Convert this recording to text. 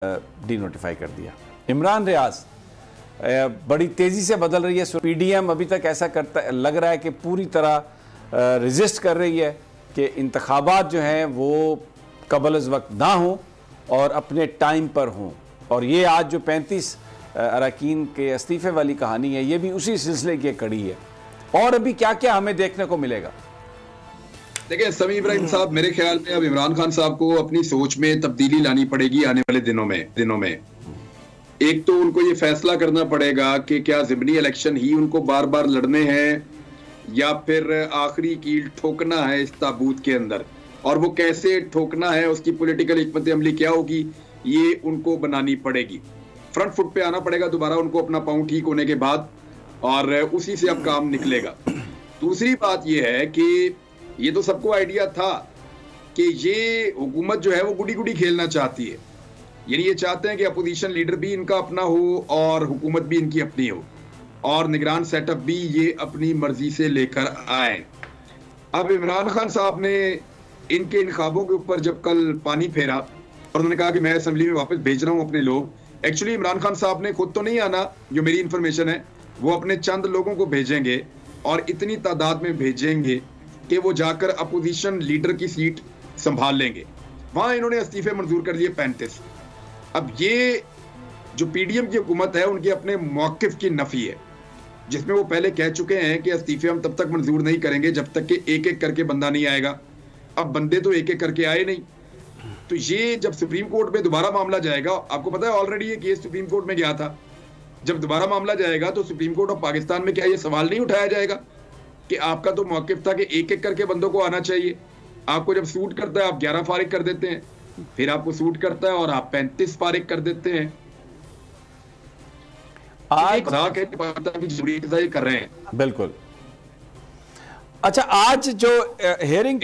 Denotify कर दिया। इमरान रियाज बड़ी तेज़ी से बदल रही है। पीडीएम अभी तक ऐसा करता लग रहा है कि पूरी तरह रेजिस्ट कर रही है कि इंतखाबात जो हैं वो कबल अज़ वक्त ना हों और अपने टाइम पर हों। और ये आज जो 35 अरकान के इस्तीफ़े वाली कहानी है, ये भी उसी सिलसिले की कड़ी है। और अभी क्या क्या हमें देखने को मिलेगा? देखिए समी इब्राहिम साहब, मेरे ख्याल में अब इमरान खान साहब को अपनी सोच में तब्दीली लानी पड़ेगी आने वाले दिनों में। एक तो उनको ये फैसला करना पड़ेगा कि क्या ज़िमनी इलेक्शन ही उनको बार बार लड़ने हैं या फिर आखिरी कील ठोकना है इस ताबूत के अंदर, और वो कैसे ठोकना है, उसकी पॉलिटिकल हिकमत अमली क्या होगी, ये उनको बनानी पड़ेगी। फ्रंट फुट पे आना पड़ेगा दोबारा उनको अपना पाँव ठीक होने के बाद, और उसी से अब काम निकलेगा। दूसरी बात ये है कि ये तो सबको आइडिया था कि ये हुकूमत जो है वो गुडी गुडी खेलना चाहती है, यानी ये चाहते हैं कि अपोजिशन लीडर भी इनका अपना हो और हुकूमत भी इनकी अपनी हो और निगरान सेटअप भी ये अपनी मर्जी से लेकर आए। अब इमरान खान साहब ने इनके इन ख्वाबों के ऊपर जब कल पानी फेरा और उन्होंने कहा कि मैं असेंबली में वापस भेज रहा हूं अपने लोग, एक्चुअली इमरान खान साहब ने खुद तो नहीं आना, जो मेरी इंफॉर्मेशन है वो अपने चंद लोगों को भेजेंगे और इतनी तादाद में भेजेंगे कि वो जाकर अपोजिशन लीडर की सीट संभाल लेंगे। वहां इन्होंने इस्तीफे मंजूर कर दिए 35। अब ये जो पीडीएम की हुकूमत है उनके अपने मौक़िफ़ की नफी है, जिसमें वो पहले कह चुके हैं कि इस्तीफे हम तब तक मंजूर नहीं करेंगे जब तक कि एक एक करके बंदा नहीं आएगा। अब बंदे तो एक एक करके आए नहीं, तो ये जब सुप्रीम कोर्ट में दोबारा मामला जाएगा, आपको पता है ऑलरेडी ये केस सुप्रीम कोर्ट में गया था, जब दोबारा मामला जाएगा तो सुप्रीम कोर्ट ऑफ पाकिस्तान में क्या ये सवाल नहीं उठाया जाएगा कि आपका तो मौक़िफ़ था कि एक एक करके बंदों को आना चाहिए, आपको जब सूट करता है आप 11 फारिग कर देते हैं, फिर आपको सूट करता है और आप 35 फारिग कर देते हैं। आज कर रहे हैं। बिल्कुल। अच्छा, आज जो हेयरिंग